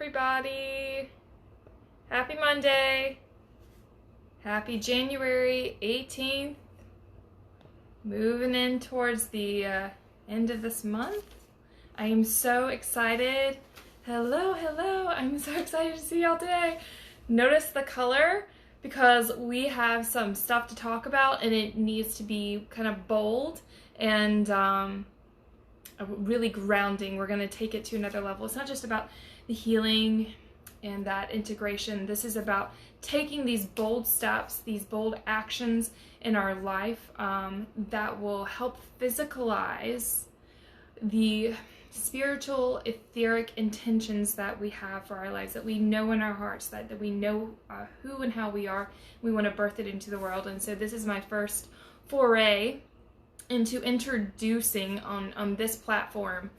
everybody. Happy Monday. Happy January 18th. Moving in towards the end of this month. I am so excited. Hello, hello. I'm so excited to see y'all today. Notice the color because we have some stuff to talk about and it needs to be kind of bold and really grounding. We're going to take it to another level. It's not just about the healing and that integration. This is about taking these bold steps, these bold actions in our life that will help physicalize the spiritual, etheric intentions that we have for our lives, that we know in our hearts, that we know who and how we are. We want to birth it into the world. And so this is my first foray into introducing on this platform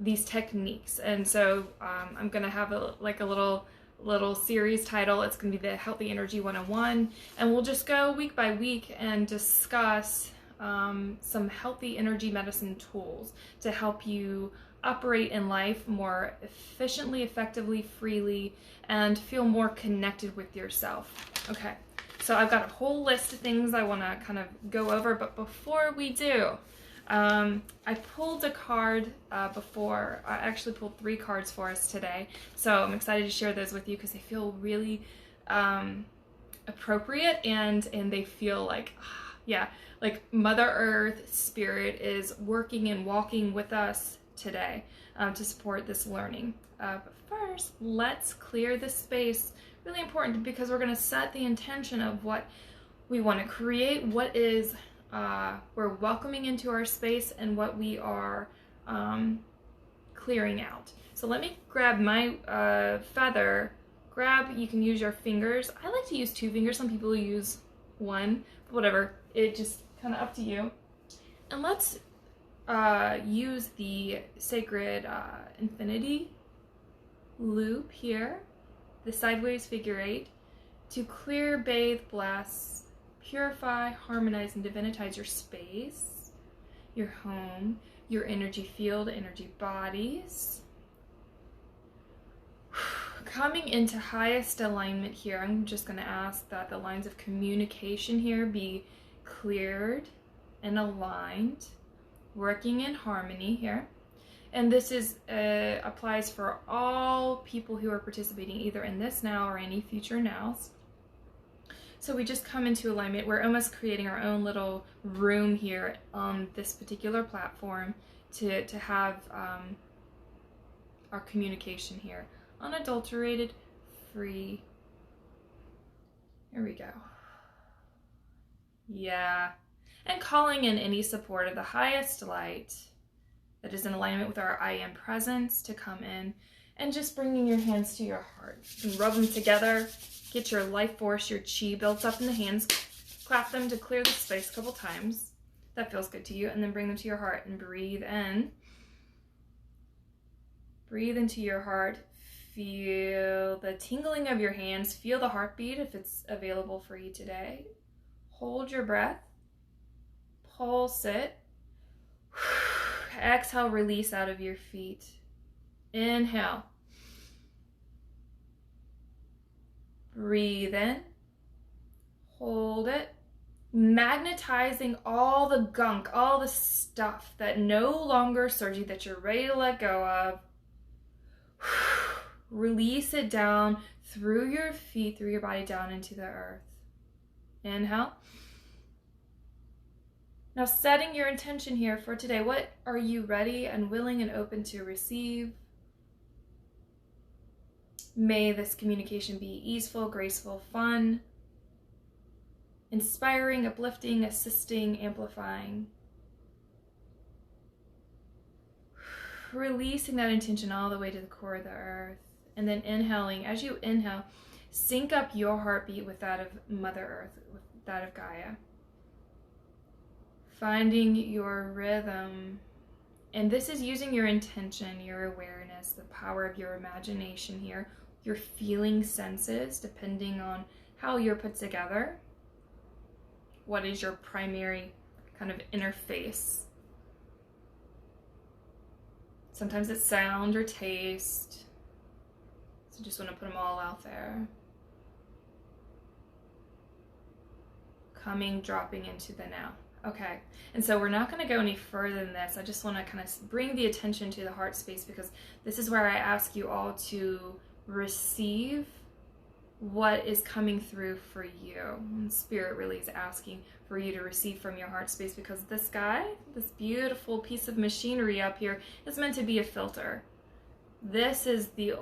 these techniques. And so I'm going to have a little series title. It's going to be the Healthy Energy 101, and we'll just go week by week and discuss some healthy energy medicine tools to help you operate in life more efficiently, effectively, freely, and feel more connected with yourself. Okay, so I've got a whole list of things I want to kind of go over, but before we do, I pulled a card before. I actually pulled 3 cards for us today, so I'm excited to share those with you because they feel really appropriate and they feel like, yeah, like Mother Earth Spirit is working and walking with us today to support this learning. But first, let's clear the space. Really important because we're going to set the intention of what we want to create, what is we're welcoming into our space, and what we are clearing out. So let me grab my feather. You can use your fingers. I like to use 2 fingers. Some people use 1, but whatever. It just kind of up to you. And let's use the sacred infinity loop here, the sideways figure 8, to clear, bathe, bless, purify, harmonize, and divinitize your space, your home, your energy field, energy bodies. Coming into highest alignment here, I'm just going to ask that the lines of communication here be cleared and aligned, working in harmony here. And this is applies for all people who are participating either in this now or any future nows. So we just come into alignment. We're almost creating our own little room here on this particular platform to have our communication here unadulterated, free. Here we go. Yeah. And calling in any support of the highest light that is in alignment with our I am presence to come in, and just bringing your hands to your heart and rub them together. Get your life force, your chi built up in the hands. Clap them to clear the space a couple times. That feels good to you. And then bring them to your heart and breathe in. Breathe into your heart. Feel the tingling of your hands. Feel the heartbeat if it's available for you today. Hold your breath. Pulse it. Exhale, release out of your feet. Inhale. Breathe in. Hold it. Magnetizing all the gunk, all the stuff that no longer serves you, that you're ready to let go of. Release it down through your feet, through your body, down into the earth. Inhale. Now setting your intention here for today. What are you ready and willing and open to receive? May this communication be easeful, graceful, fun, inspiring, uplifting, assisting, amplifying. Releasing that intention all the way to the core of the earth. And then inhaling. As you inhale, sync up your heartbeat with that of Mother Earth, with that of Gaia. Finding your rhythm. And this is using your intention, your awareness, the power of your imagination here, your feeling senses, depending on how you're put together. What is your primary kind of interface? Sometimes it's sound or taste. I just want to put them all out there. Coming, dropping into the now. Okay, and so we're not going to go any further than this. I just want to kind of bring the attention to the heart space, because this is where I ask you all to receive what is coming through for you. And Spirit really is asking for you to receive from your heart space, because this guy, this beautiful piece of machinery up here, is meant to be a filter. This is the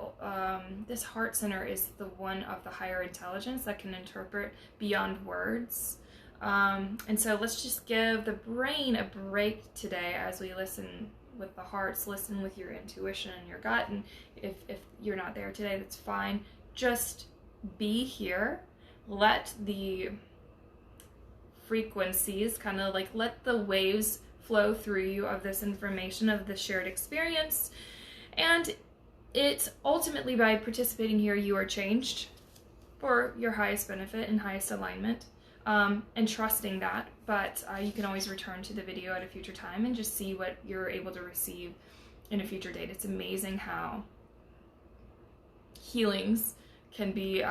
this heart center is the one of the higher intelligence that can interpret beyond words. And so let's just give the brain a break today as we listen with the hearts, listen with your intuition and your gut. And if you're not there today, that's fine. Just be here. Let the frequencies kind of like let the waves flow through you of this information, of the shared experience. And it's ultimately, by participating here, you are changed for your highest benefit and highest alignment. And trusting that, but you can always return to the video at a future time and just see what you're able to receive in a future date. It's amazing how healings can be,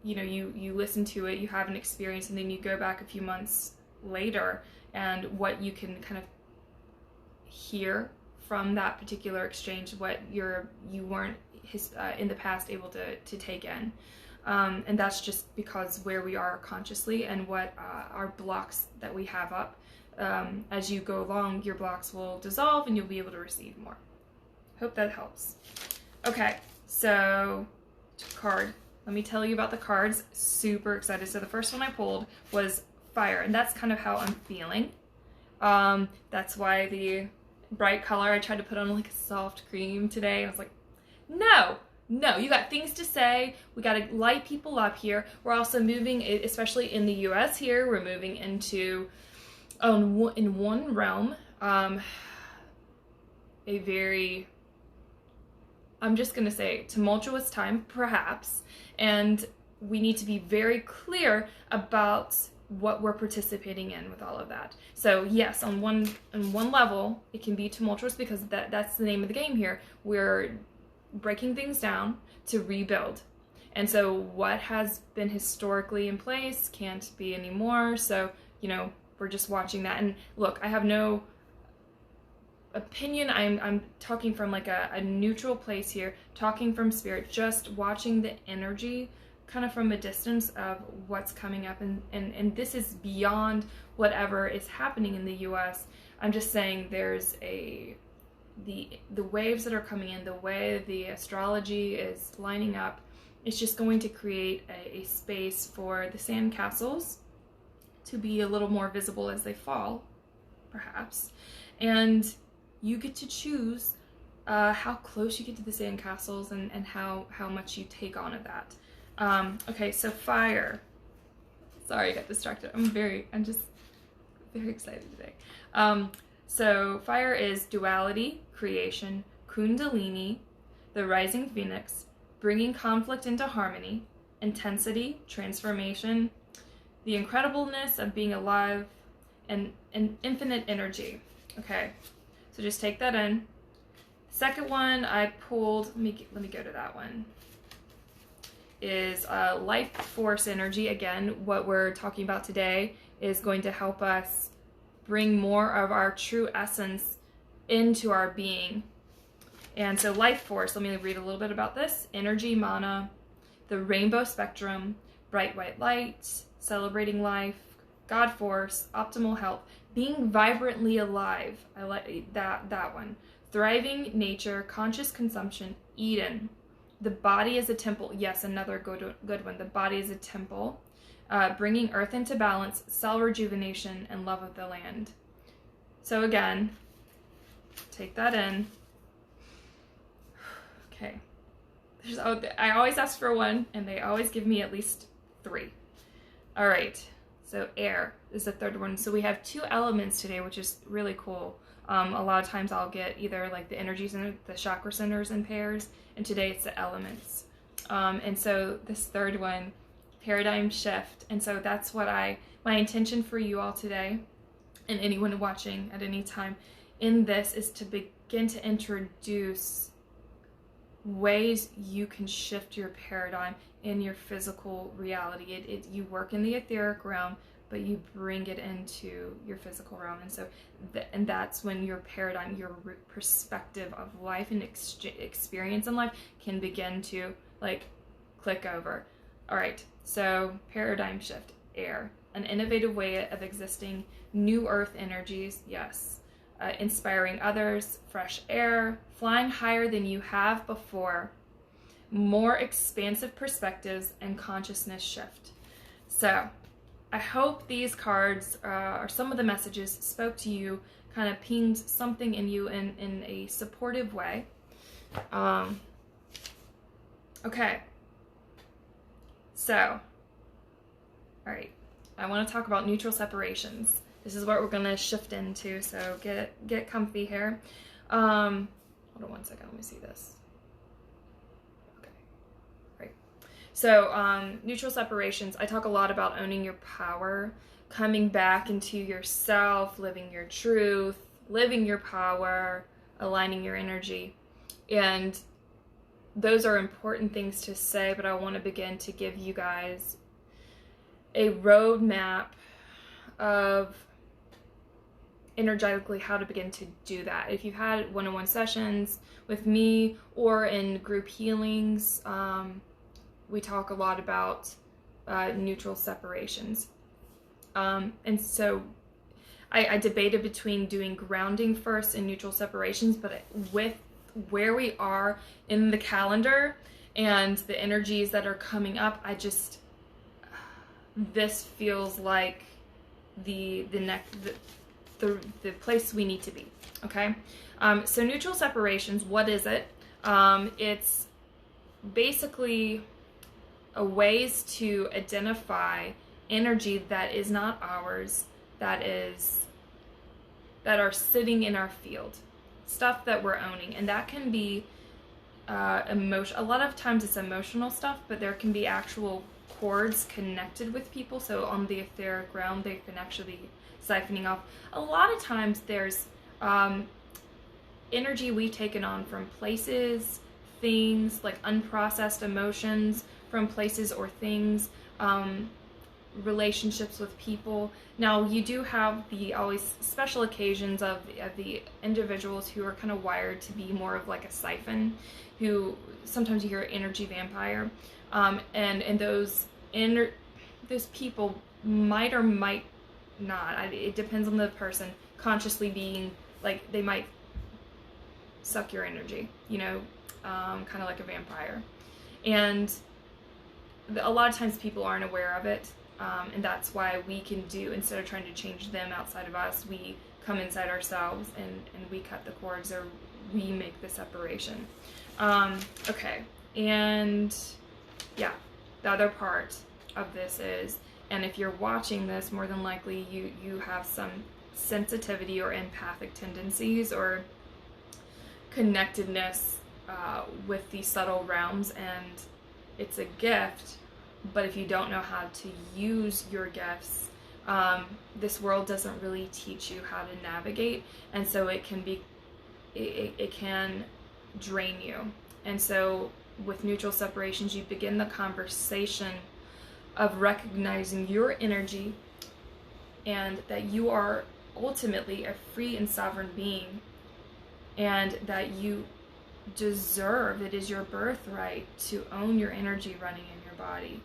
you listen to it, you have an experience, and then you go back a few months later, and what you can kind of hear from that particular exchange, what you weren't in the past able to take in. And that's just because where we are consciously and what our blocks that we have up. As you go along, your blocks will dissolve and you'll be able to receive more. Hope that helps. Okay, so card. Let me tell you about the cards. Super excited. So the first one I pulled was fire, and that's kind of how I'm feeling. That's why the bright color, I tried to put on like a soft cream today. I was like, no, you got things to say. We got to light people up here. We're also moving, especially in the US here, we're moving into, in one realm, a very, I'm just going to say, tumultuous time, perhaps. And we need to be very clear about what we're participating in with all of that. So yes, on one level, it can be tumultuous because that's the name of the game here. We're breaking things down to rebuild. And so what has been historically in place can't be anymore. So, we're just watching that. And look, I have no opinion. I'm talking from like a neutral place here, talking from spirit, just watching the energy kind of from a distance of what's coming up. And this is beyond whatever is happening in the US. I'm just saying there's the waves that are coming in, the way the astrology is lining up, it's just going to create a space for the sandcastles to be a little more visible as they fall, perhaps. And you get to choose how close you get to the sandcastles and how much you take on of that. Okay, so fire. Sorry, I got distracted. I'm just very excited today. So fire is duality, creation, kundalini, the rising phoenix, bringing conflict into harmony, intensity, transformation, the incredibleness of being alive, and infinite energy. Okay, so just take that in. Second one I pulled, let me go to that one, is life force energy. Again, what we're talking about today is going to help us bring more of our true essence into our being. And so life force, let me read a little bit about this. Energy, mana, the rainbow spectrum, bright white light, celebrating life, God force, optimal health, being vibrantly alive. I like that one. Thriving nature, conscious consumption, Eden. The body is a temple. Yes, another good one. The body is a temple. Bringing earth into balance, cell rejuvenation, and love of the land. So again, take that in. Okay. I always ask for one, and they always give me at least 3. All right. So air is the third one. So we have 2 elements today, which is really cool. A lot of times I'll get either like the energy center, the chakra centers in pairs, and today it's the elements. And so this third one, paradigm shift. And so that's what my intention for you all today, and anyone watching at any time in this, is to begin to introduce ways you can shift your paradigm in your physical reality. You work in the etheric realm, but you bring it into your physical realm. And so, and that's when your paradigm, your perspective of life and experience in life can begin to like click over. All right, so paradigm shift, air, an innovative way of existing, new earth energies, yes. Inspiring others, fresh air, flying higher than you have before, more expansive perspectives, and consciousness shift. So I hope these cards or some of the messages spoke to you, kind of pinged something in you in a supportive way. Okay. So, all right. I want to talk about neutral separations. This is what we're going to shift into, so get comfy here. Hold on one second, let me see this. Okay, right. So, neutral separations, I talk a lot about owning your power, coming back into yourself, living your truth, living your power, aligning your energy. And those are important things to say, but I want to begin to give you guys a roadmap of energetically how to begin to do that. If you've had one-on-one sessions with me or in group healings, we talk a lot about neutral separations. And so I debated between doing grounding first and neutral separations, but with where we are in the calendar and the energies that are coming up, this feels like the place we need to be. Okay, so neutral separations, what is it? It's basically a ways to identify energy that is not ours, that are sitting in our field, stuff that we're owning. And that can be emotion. A lot of times it's emotional stuff, but there can be actual cords connected with people. So on the etheric realm, they can actually be siphoning off. A lot of times there's energy we've taken on from places, things, like unprocessed emotions from places or things, relationships with people. Now, you do have the always special occasions of the individuals who are kind of wired to be more of like a siphon, who sometimes you hear energy vampire, and those people might or might not, it depends on the person, consciously being like, they might suck your energy, kind of like a vampire. And a lot of times people aren't aware of it. And that's why we can do, instead of trying to change them outside of us, we come inside ourselves and we cut the cords, or we make the separation. Okay, and yeah, the other part of this is, and if you're watching this, more than likely you have some sensitivity or empathic tendencies or connectedness with the subtle realms, and it's a gift. But if you don't know how to use your gifts, this world doesn't really teach you how to navigate, and so it can drain you. And so with neutral separations, you begin the conversation of recognizing your energy and that you are ultimately a free and sovereign being, and that you deserve, it is your birthright to own your energy running in your body.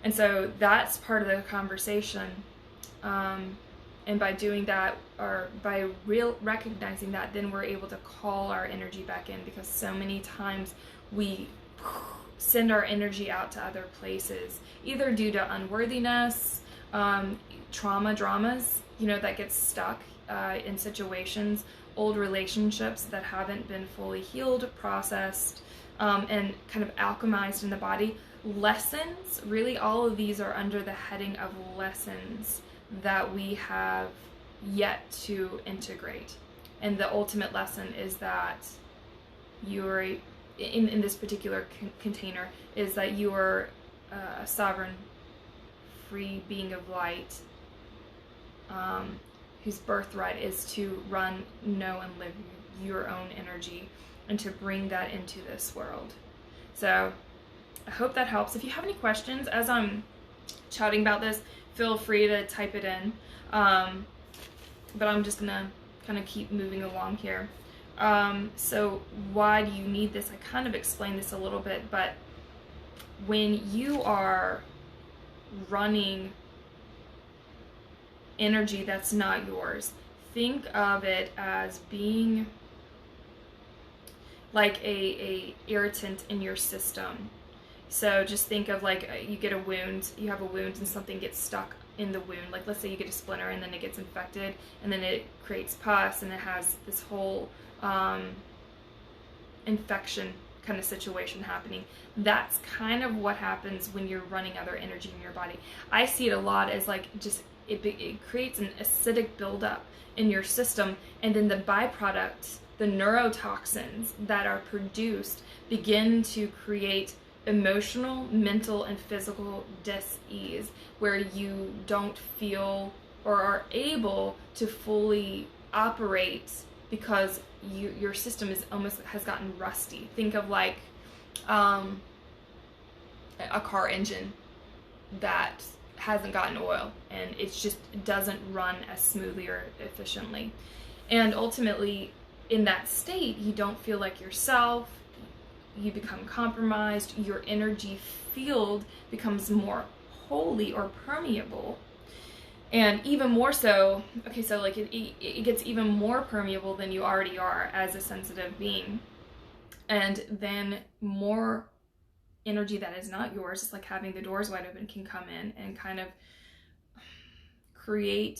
And so that's part of the conversation. And by doing that, or by recognizing that, then we're able to call our energy back in, because so many times we send our energy out to other places, either due to unworthiness, dramas, that gets stuck in situations, old relationships that haven't been fully healed, processed, and kind of alchemized in the body. Lessons, really all of these are under the heading of lessons that we have yet to integrate. And the ultimate lesson is that you're, in this particular container, is that you are a sovereign, free being of light, whose birthright is to run, know, and live your own energy. and to bring that into this world. So I hope that helps. If you have any questions as I'm chatting about this, feel free to type it in. But I'm just gonna kind of keep moving along here. So why do you need this? I kind of explained this a little bit, but when you are running energy that's not yours, think of it as being like a irritant in your system. So just think of like you get a wound, you have a wound and something gets stuck in the wound. Like let's say you get a splinter and then it gets infected and then it creates pus and it has this whole infection kind of situation happening. That's kind of what happens when you're running other energy in your body. I see it a lot as like just it creates an acidic buildup in your system, and then the byproduct, the neurotoxins that are produced, begin to create emotional, mental, and physical dis-ease, where you don't feel or are able to fully operate because your system is almost has gotten rusty. Think of like a car engine that hasn't gotten oil, and it just doesn't run as smoothly or efficiently. And ultimately, in that state, you don't feel like yourself. You become compromised. Your energy field becomes more holy or permeable. And even more so, okay, so like it gets even more permeable than you already are as a sensitive being. And then more energy that is not yours, it's like having the doors wide open, can come in and kind of wreak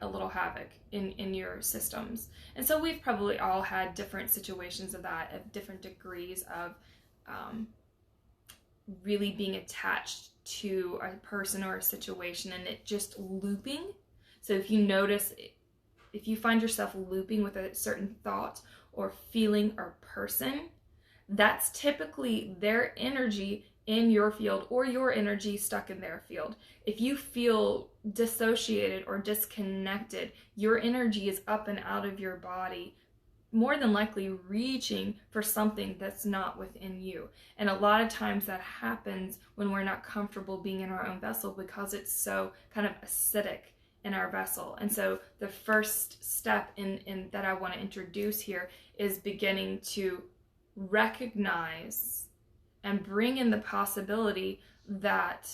a little havoc in your systems. And so we've probably all had different situations of that, at different degrees of really being attached to a person or a situation and it just looping. So if you notice, if you find yourself looping with a certain thought or feeling or person, that's typically their energy in your field or your energy stuck in their field. If you feel dissociated or disconnected, your energy is up and out of your body, more than likely reaching for something that's not within you. And a lot of times that happens when we're not comfortable being in our own vessel because it's so kind of acidic in our vessel. And so the first step in that I want to introduce here is beginning to recognize and bring in the possibility that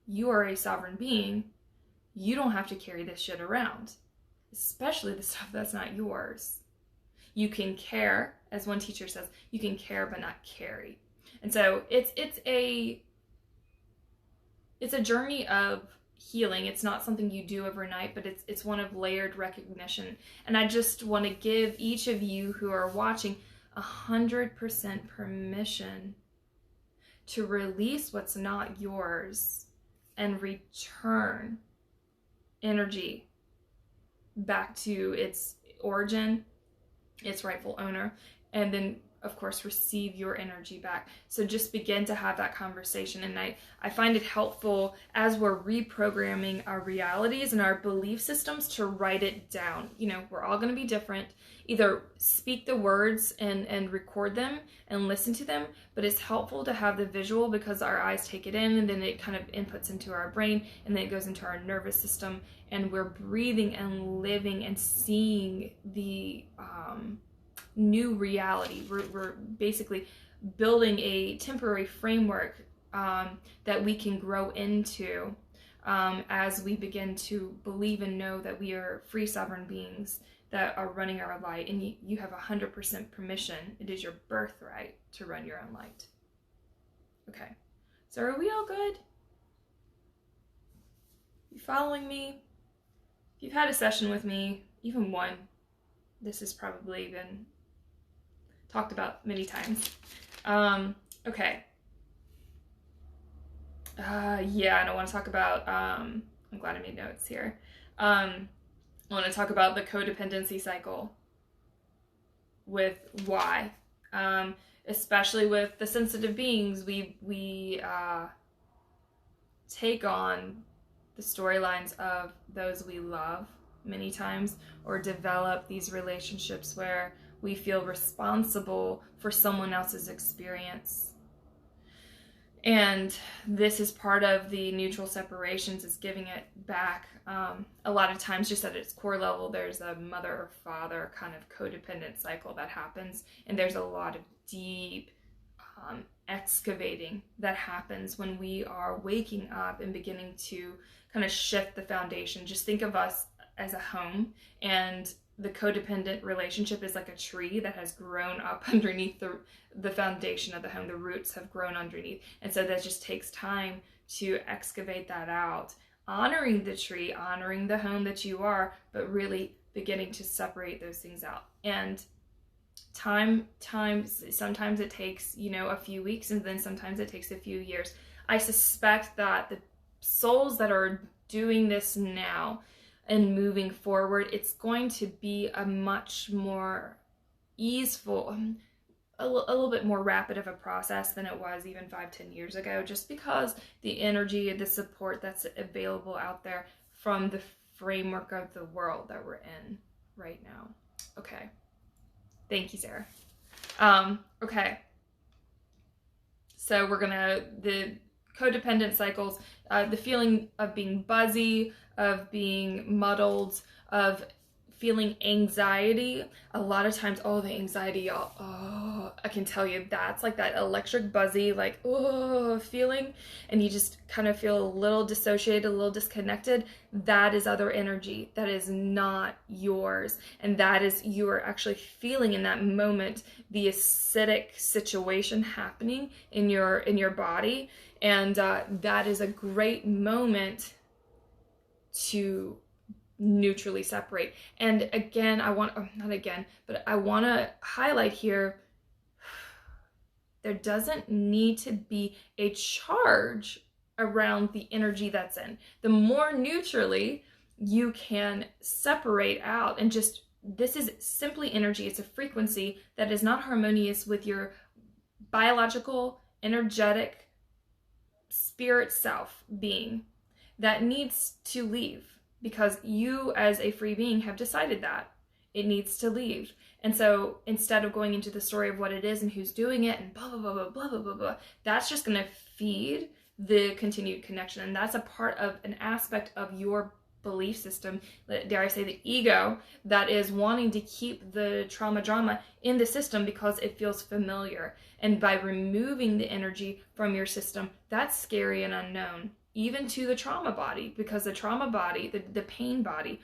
you are a sovereign being. You don't have to carry this shit around, especially the stuff that's not yours. You can care, as one teacher says, you can care but not carry. And so it's a journey of healing. It's not something you do overnight, but it's one of layered recognition. And I just want to give each of you who are watching 100% permission to release what's not yours and return energy back to its origin, its rightful owner, and then of course receive your energy back. So just begin to have that conversation. And I find it helpful as we're reprogramming our realities and our belief systems to write it down. You know, we're all going to be different. Either speak the words and record them and listen to them, but it's helpful to have the visual because our eyes take it in and then it kind of inputs into our brain and then it goes into our nervous system and we're breathing and living and seeing the new reality. We're basically building a temporary framework that we can grow into as we begin to believe and know that we are free sovereign beings that are running our light, and you have 100% permission. It is your birthright to run your own light. Okay, so are we all good? You following me? If you've had a session with me, even one, this has probably been talked about many times. Okay. Yeah, and I want to talk about, I'm glad I made notes here. I want to talk about the codependency cycle with why. Especially with the sensitive beings, we take on the storylines of those we love many times, or develop these relationships where we feel responsible for someone else's experience. And this is part of the neutral separations, is giving it back. A lot of times, just at its core level, there's a mother or father kind of codependent cycle that happens, and there's a lot of deep excavating that happens when we are waking up and beginning to kind of shift the foundation. Just think of us as a home, and the codependent relationship is like a tree that has grown up underneath the foundation of the home. The roots have grown underneath. And so that just takes time to excavate that out, honoring the tree, honoring the home that you are, but really beginning to separate those things out. And sometimes it takes, a few weeks, and then sometimes it takes a few years. I suspect that the souls that are doing this now and moving forward, it's going to be a much more easeful, a little bit more rapid of a process than it was even 5-10 years ago, just because the energy and the support that's available out there from the framework of the world that we're in right now. Okay. Thank you, Sarah. Okay. So the codependent cycles, the feeling of being buzzy, of being muddled, of feeling anxiety. A lot of times, the anxiety, y'all, I can tell you, that's like that electric buzzy, like, feeling, and you just kind of feel a little dissociated, a little disconnected. That is other energy. That is not yours. And that is, you are actually feeling in that moment the acidic situation happening in your body. And that is a great moment to neutrally separate. And again, I want to highlight here, there doesn't need to be a charge around the energy that's in. The more neutrally you can separate out, and just, this is simply energy. It's a frequency that is not harmonious with your biological, energetic, spirit self being, that needs to leave, because you as a free being have decided that it needs to leave. And so instead of going into the story of what it is and who's doing it and blah, blah, blah, blah, blah, blah, blah, blah, that's just going to feed the continued connection. And that's a part of an aspect of your belief system, dare I say the ego, that is wanting to keep the trauma drama in the system because it feels familiar. And by removing the energy from your system, that's scary and unknown, even to the trauma body, because the trauma body, the pain body,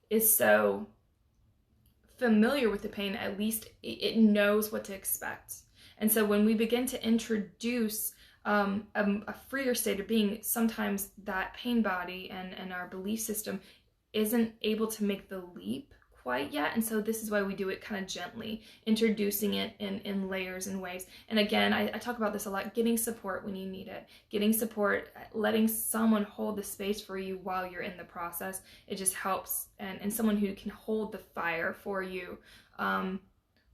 is so familiar with the pain. At least it knows what to expect. And so when we begin to introduce a freer state of being, sometimes that pain body and our belief system isn't able to make the leap quite yet. And so this is why we do it kind of gently, introducing it in layers and ways. And again, I talk about this a lot, getting support when you need it, getting support, letting someone hold the space for you while you're in the process. It just helps. And someone who can hold the fire for you,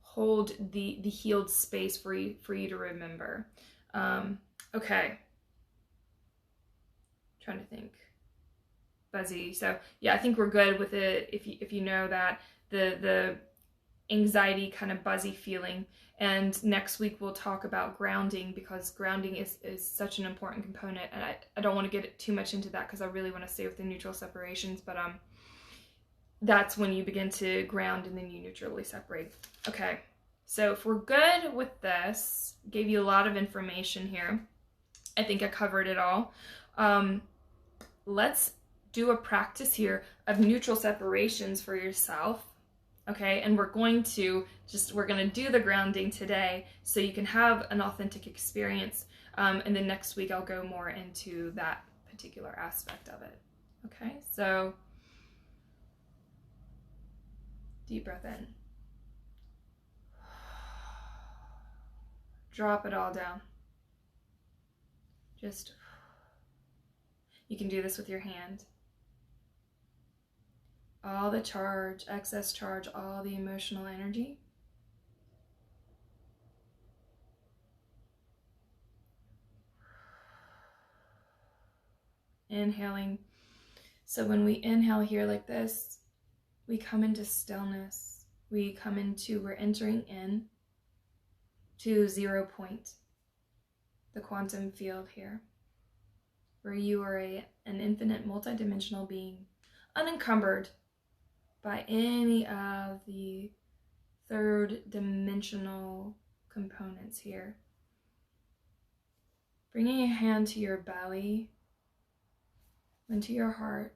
hold the healed space for you to remember. Okay. Trying to think. Buzzy. So yeah, I think we're good with it if you know that the anxiety kind of buzzy feeling. And next week we'll talk about grounding, because grounding is such an important component. And I don't want to get too much into that because I really want to stay with the neutral separations, but that's when you begin to ground and then you neutrally separate. Okay. So if we're good with this, gave you a lot of information here. I think I covered it all. Let's do a practice here of neutral separations for yourself. Okay, and we're going to do the grounding today so you can have an authentic experience. And then next week I'll go more into that particular aspect of it. Okay, so deep breath in. Drop it all down. You can do this with your hand. All the charge, excess charge, all the emotional energy. Inhaling. So when we inhale here like this, we come into stillness. We're entering in to 0 point, the quantum field here, where you are an infinite multidimensional being, unencumbered by any of the third dimensional components here. Bringing a hand to your belly, then to your heart.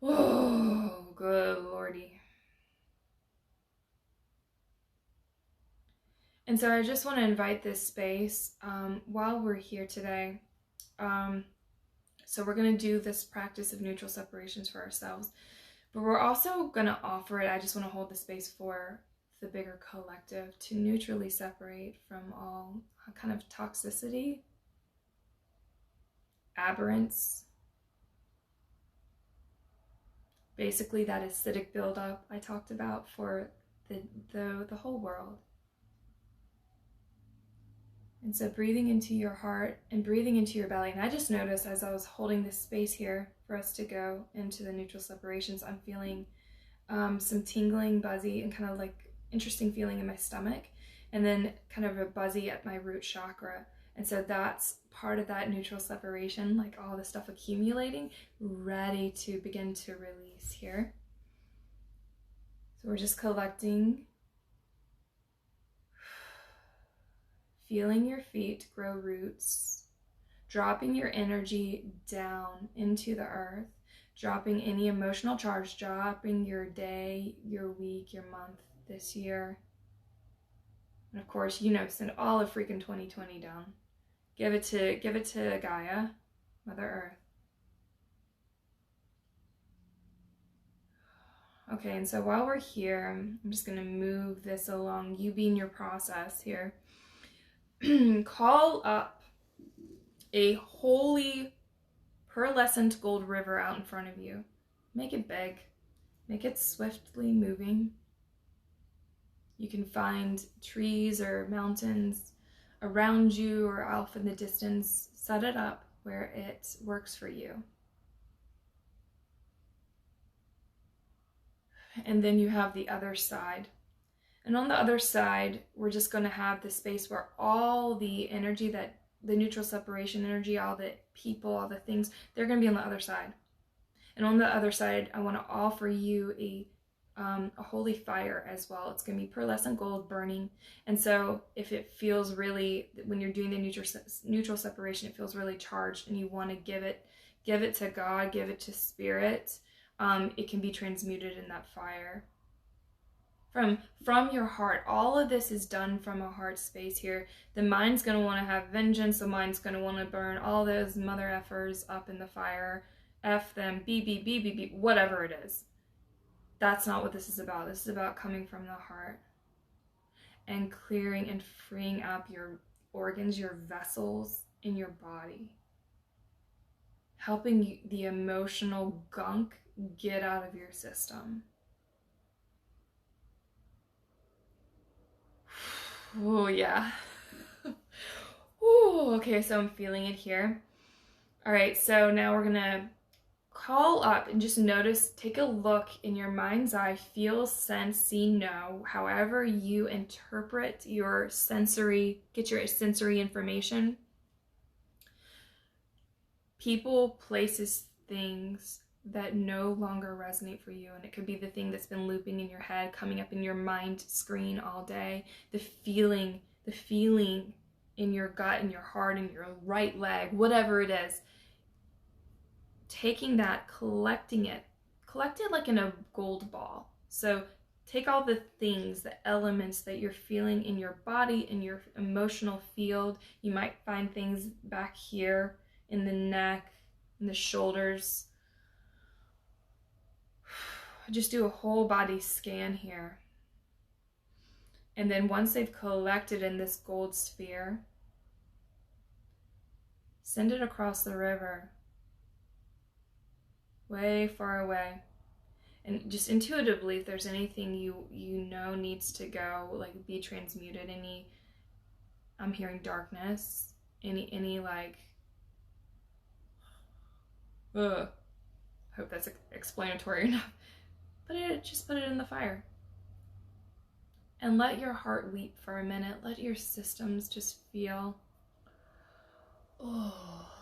Oh, good Lordy. And so I just want to invite this space while we're here today. So we're going to do this practice of neutral separations for ourselves, but we're also going to offer it. I just want to hold the space for the bigger collective to neutrally separate from all kind of toxicity, aberrance, basically that acidic buildup I talked about for the whole world. And so breathing into your heart and breathing into your belly. And I just noticed as I was holding this space here for us to go into the neutral separations, I'm feeling some tingling, buzzy, and kind of like interesting feeling in my stomach. And then kind of a buzzy at my root chakra. And so that's part of that neutral separation, like all the stuff accumulating, ready to begin to release here. So we're just collecting. Feeling your feet grow roots, dropping your energy down into the earth, dropping any emotional charge, dropping your day, your week, your month, this year. And of course, send all of freaking 2020 down. Give it to Gaia, Mother Earth. Okay, and so while we're here, I'm just going to move this along, you being your process here. Call up a holy pearlescent gold river out in front of you. Make it big. Make it swiftly moving. You can find trees or mountains around you or off in the distance. Set it up where it works for you. And then you have the other side. And on the other side, we're just going to have the space where all the energy, that the neutral separation energy, all the people, all the things, they're going to be on the other side. And on the other side, I want to offer you a holy fire as well. It's going to be pearlescent gold burning. And so if it feels really, when you're doing the neutral separation, it feels really charged and you want to give it to God, give it to Spirit, it can be transmuted in that fire. From your heart. All of this is done from a heart space here. The mind's going to want to have vengeance. The mind's going to want to burn all those mother effers up in the fire. F them, beep, whatever it is. That's not what this is about. This is about coming from the heart and clearing and freeing up your organs, your vessels in your body. Helping the emotional gunk get out of your system. Oh, yeah. Ooh, okay, so I'm feeling it here. All right, so now we're going to call up and just notice, take a look in your mind's eye, feel, sense, see, know, however you interpret your sensory, get your sensory information. People, places, things that no longer resonate for you. And it could be the thing that's been looping in your head, coming up in your mind screen all day, the feeling in your gut, in your heart, in your right leg, whatever it is. Taking that, collecting it like in a gold ball. So take all the things, the elements that you're feeling in your body, in your emotional field. You might find things back here in the neck, in the shoulders. Just do a whole body scan here. And then once they've collected in this gold sphere, send it across the river, way far away. And just intuitively, if there's anything you know needs to go, like be transmuted, I'm hearing darkness, any like, hope that's explanatory enough. Just put it in the fire. And let your heart weep for a minute. Let your systems just feel, oh.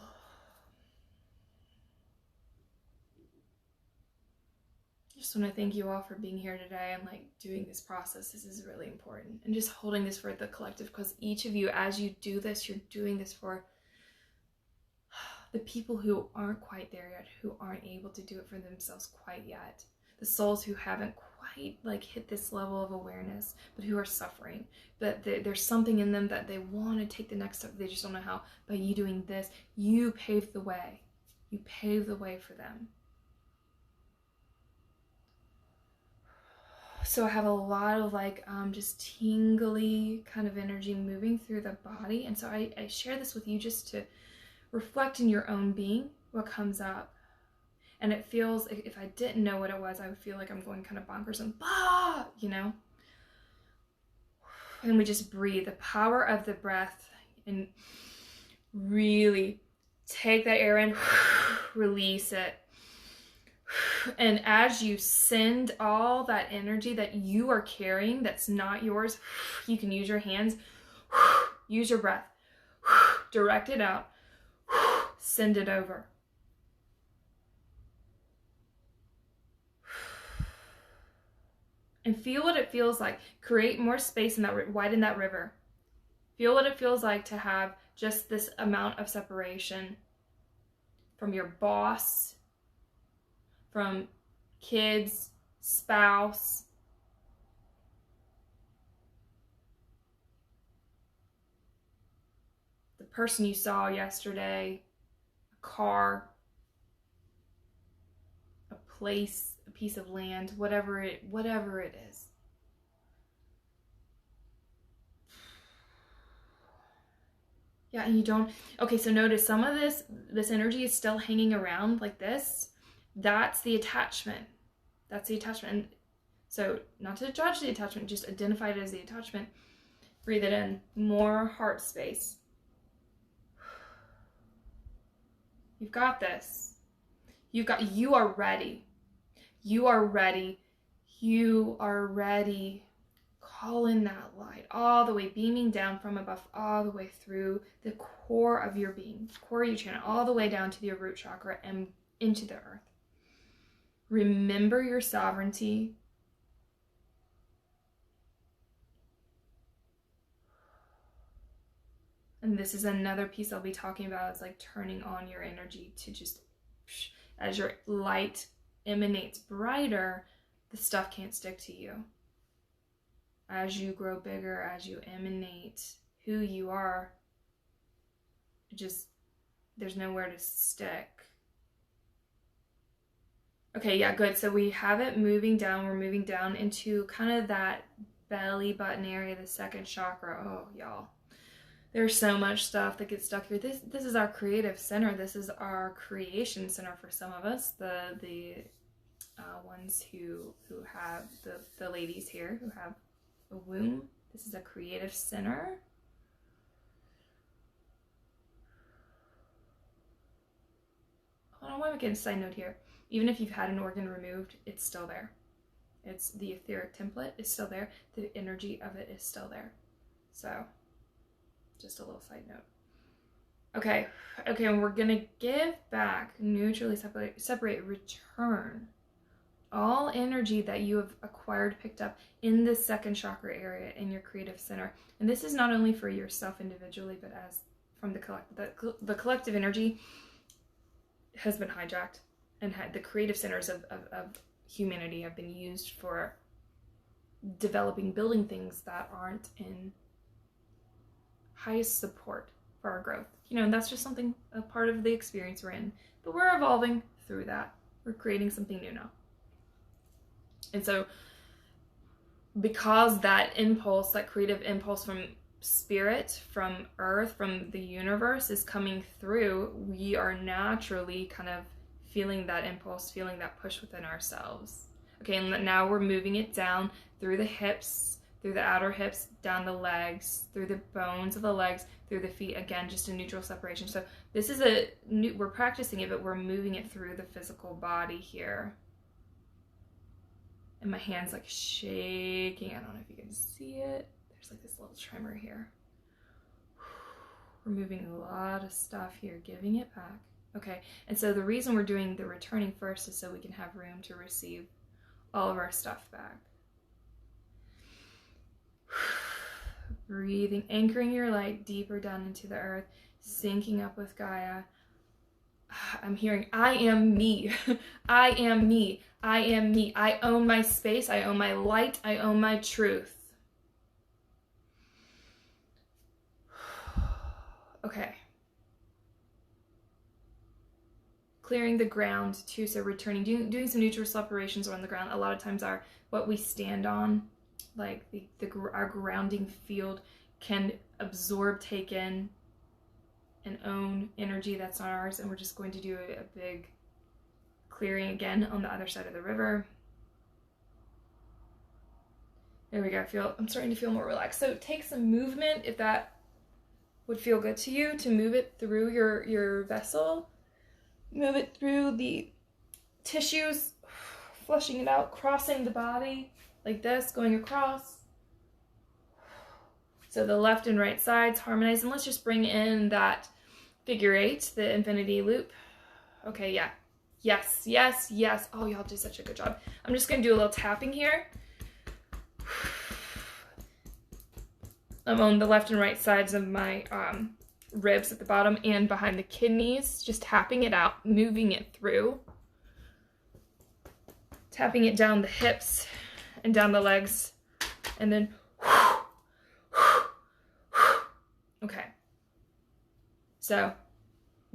Just want to thank you all for being here today and like doing this process. This is really important. And just holding this for the collective, because each of you, as you do this, you're doing this for the people who aren't quite there yet, who aren't able to do it for themselves quite yet. The souls who haven't quite like hit this level of awareness, but who are suffering. But there's something in them that they want to take the next step. They just don't know how. By you doing this, you pave the way. You pave the way for them. So I have a lot of like just tingly kind of energy moving through the body. And so I share this with you just to reflect in your own being what comes up. And it feels, if I didn't know what it was, I would feel like I'm going kind of bonkers and you know? And we just breathe the power of the breath and really take that air in, release it. And as you send all that energy that you are carrying that's not yours, you can use your hands, use your breath, direct it out, send it over. And feel what it feels like. Create more space in that, widen that river. Feel what it feels like to have just this amount of separation from your boss, from kids, spouse, the person you saw yesterday, a car, a place, a piece of land, whatever it is. Yeah, and you don't, okay, so notice some of this energy is still hanging around like this. That's the attachment. That's the attachment. And so not to judge the attachment, just identify it as the attachment. Breathe it in. More heart space. You've got this. You are ready. You are ready. You are ready. Call in that light all the way, beaming down from above, all the way through the core of your being, core of your channel, all the way down to your root chakra and into the earth. Remember your sovereignty. And this is another piece I'll be talking about, is like turning on your energy to just, as your light emanates brighter, the stuff can't stick to you. As you grow bigger, as you emanate who you are, there's nowhere to stick. Okay, yeah, good. So we have it moving down. We're moving down into kind of that belly button area, the second chakra. Oh, y'all. There's so much stuff that gets stuck here. This is our creative center. This is our creation center for some of us. The ones who have, the ladies here who have a womb. This is a creative center. I want to make a side note here. Even if you've had an organ removed, it's still there. It's the etheric template is still there. The energy of it is still there. So, just a little side note. Okay, and we're gonna give back, neutrally separate, return all energy that you have acquired, picked up in this second chakra area in your creative center. And this is not only for yourself individually, but as from the collective energy has been hijacked, and the creative centers of humanity have been used for building things that aren't in highest support for our growth. You know, and that's just a part of the experience we're in. But we're evolving through that. We're creating something new now. And so, because that impulse, that creative impulse from spirit, from earth, from the universe is coming through, we are naturally kind of feeling that impulse, feeling that push within ourselves. Okay, and now we're moving it down through the hips, through the outer hips, down the legs, through the bones of the legs, through the feet. Again, just a neutral separation. So this is we're practicing it, but we're moving it through the physical body here. And my hand's like shaking. I don't know if you can see it. There's like this little tremor here. We're moving a lot of stuff here, giving it back. Okay, and so the reason we're doing the returning first is so we can have room to receive all of our stuff back. Breathing, anchoring your light deeper down into the earth, syncing up with Gaia. I'm hearing, I am me. I am me. I am me. I own my space. I own my light. I own my truth. Okay. Clearing the ground too, so returning, doing some neutral separations on the ground. A lot of times what we stand on, like our grounding field, can absorb, take in, and own energy that's not ours. And we're just going to do a big clearing again on the other side of the river. There we go. I'm starting to feel more relaxed. So take some movement if that would feel good to you, to move it through your vessel. Move it through the tissues, flushing it out, crossing the body like this, going across. So the left and right sides harmonize, and let's just bring in that figure 8, the infinity loop. Okay, yeah. Yes, yes, yes. Oh, y'all did such a good job. I'm just going to do a little tapping here. I'm on the left and right sides of my ribs at the bottom and behind the kidneys, just tapping it out, moving it through, tapping it down the hips and down the legs, and then okay. So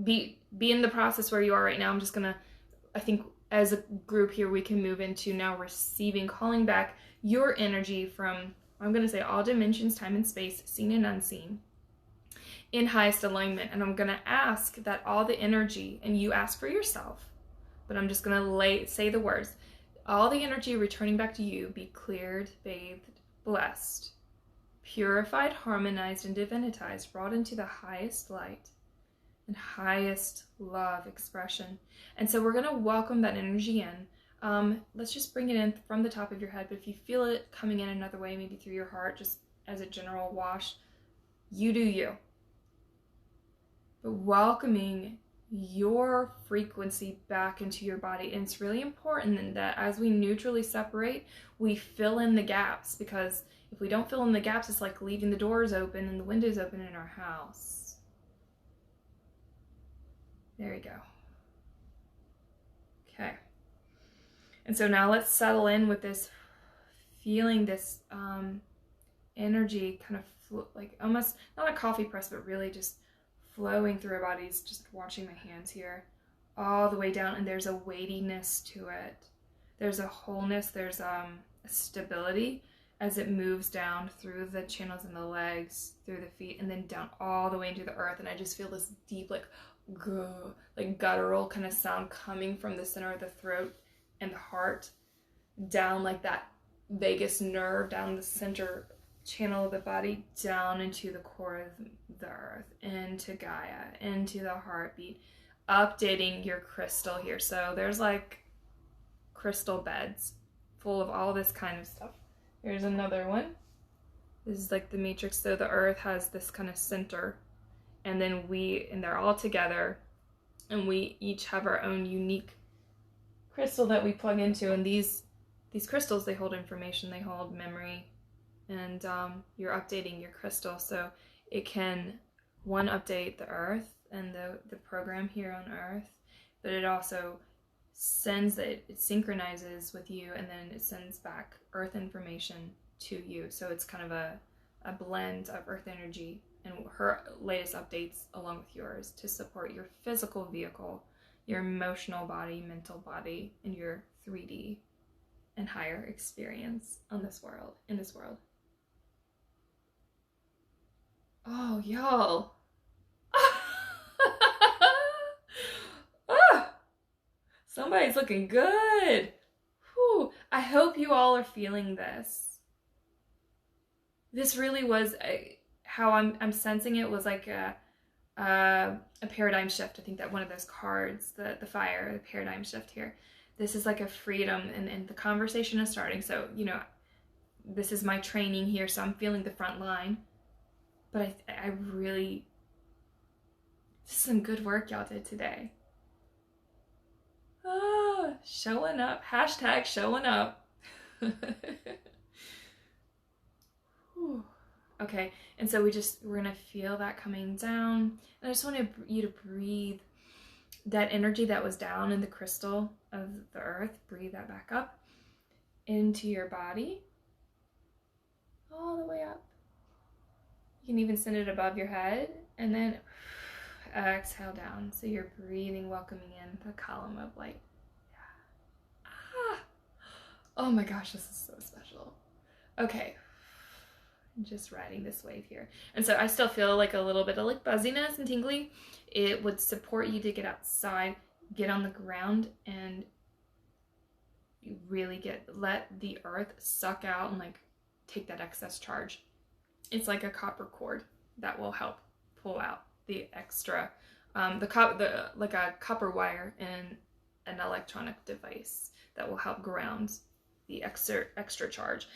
be in the process where you are right now. I'm just gonna, I think as a group here, we can move into now receiving, calling back your energy from, I'm gonna say, all dimensions, time and space, seen and unseen, in highest alignment. And I'm going to ask that all the energy, and you ask for yourself, but I'm just going to say the words, all the energy returning back to you be cleared, bathed, blessed, purified, harmonized, and divinitized, brought into the highest light and highest love expression. And so we're going to welcome that energy in. Let's just bring it in from the top of your head, but if you feel it coming in another way, maybe through your heart, just as a general wash, you do you. But welcoming your frequency back into your body. And it's really important that as we neutrally separate, we fill in the gaps, because if we don't fill in the gaps, it's like leaving the doors open and the windows open in our house. There we go. Okay. And so now let's settle in with this feeling, this energy kind of like almost not a coffee press, but really just flowing through our bodies, just watching my hands here, all the way down, and there's a weightiness to it. There's a wholeness, there's a stability as it moves down through the channels in the legs, through the feet, and then down all the way into the earth. And I just feel this deep, like guttural kind of sound coming from the center of the throat and the heart, down like that vagus nerve, down the center channel of the body, down into the core of the earth, into Gaia, into the heartbeat, updating your crystal here. So there's like crystal beds full of all this kind of stuff. Here's another one. This is like the matrix. So the earth has this kind of center, and then they're all together, and we each have our own unique crystal that we plug into. And these crystals, they hold information, they hold memory, and you're updating your crystal so it can, one, update the earth and the program here on earth, but it also sends it synchronizes with you, and then it sends back earth information to you. So it's kind of a blend of earth energy and her latest updates along with yours to support your physical vehicle, your emotional body, mental body, and your 3D and higher experience in this world. Oh, y'all. Somebody's looking good. Whew. I hope you all are feeling this. this really was how I'm sensing it was like a paradigm shift. I think that one of those cards, the fire, the paradigm shift here. This is like a freedom, and the conversation is starting. So, you know, this is my training here, so I'm feeling the front line. But I really, this is some good work y'all did today. Ah, showing up. Hashtag showing up. Okay, and so we're gonna feel that coming down. And I just want you to breathe that energy that was down in the crystal of the earth, breathe that back up into your body, all the way up. You can even send it above your head, and then exhale down. So you're breathing, welcoming in the column of light. Yeah. Ah. Oh my gosh, this is so special. Okay. Just riding this wave here. And so I still feel like a little bit of like buzziness and tingly. It would support you to get outside, get on the ground, and you really let the earth suck out and like take that excess charge. It's like a copper cord that will help pull out the extra, like a copper wire in an electronic device that will help ground the extra charge.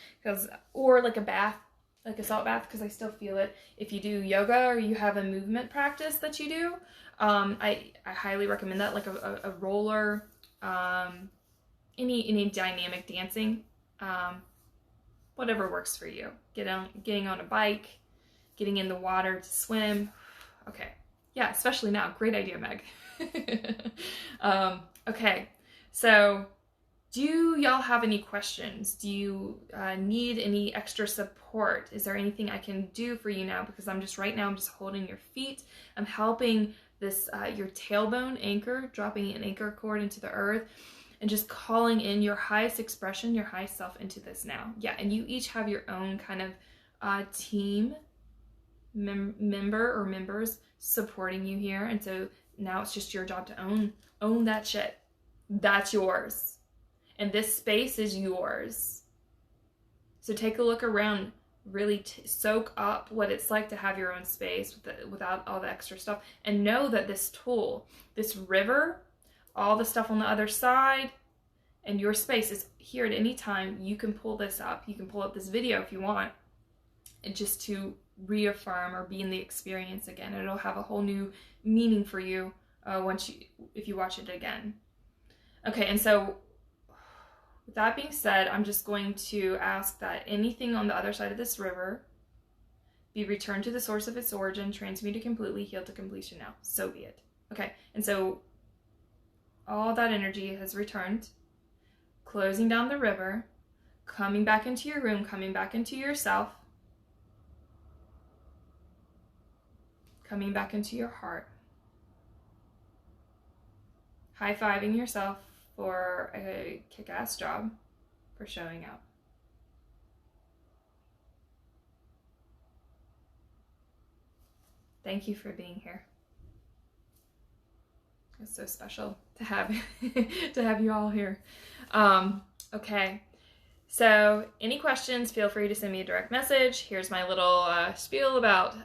Or like a bath, like a salt bath, because I still feel it. If you do yoga or you have a movement practice that you do, I highly recommend that, like a roller, any dynamic dancing, whatever works for you. Getting on a bike, getting in the water to swim. Okay, yeah, especially now. Great idea, Meg. Okay, so do y'all have any questions? Do you need any extra support? Is there anything I can do for you now? Because I'm just holding your feet. I'm helping this, your tailbone anchor, dropping an anchor cord into the earth, and just calling in your highest expression, your highest self into this now. Yeah, and you each have your own kind of team member or members supporting you here. And so now it's just your job to own that shit. That's yours. And this space is yours. So take a look around, really soak up what it's like to have your own space without all the extra stuff. And know that this tool, this river, all the stuff on the other side, and your space is here at any time. You can pull this up. You can pull up this video if you want, and just to reaffirm or be in the experience again. It'll have a whole new meaning for you if you watch it again. Okay, and so with that being said, I'm just going to ask that anything on the other side of this river be returned to the source of its origin, transmuted completely, healed to completion now. So be it. Okay, and so all that energy has returned, closing down the river, coming back into your room, coming back into yourself, coming back into your heart, high-fiving yourself for a kick-ass job for showing up. Thank you for being here. It's so special to have you all here. Okay, so any questions, feel free to send me a direct message. Here's my little spiel about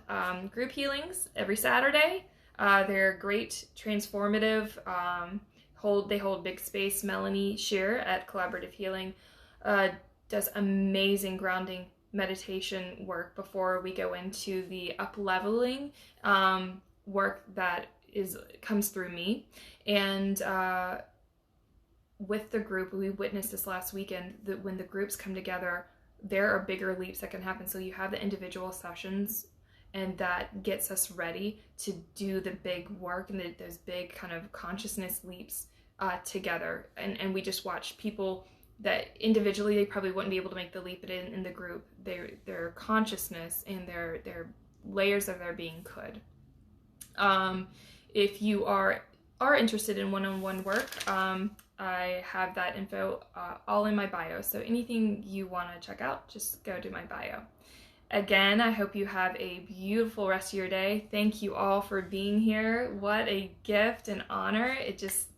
group healings every Saturday. They're great, transformative. They hold big space. Melanie Shear at Collaborative Healing does amazing grounding meditation work before we go into the up-leveling work that comes through me. And with the group, we witnessed this last weekend, that when the groups come together, there are bigger leaps that can happen. So you have the individual sessions, and that gets us ready to do the big work and those big kind of consciousness leaps together. And we just watch people that individually they probably wouldn't be able to make the leap, but in the group, their consciousness and their layers of their being could. If you are interested in one-on-one work, I have that info all in my bio. So anything you want to check out, just go to my bio. Again, I hope you have a beautiful rest of your day. Thank you all for being here. What a gift and honor. It just,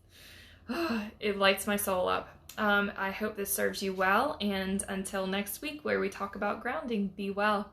it lights my soul up. I hope this serves you well. And until next week, where we talk about grounding, be well.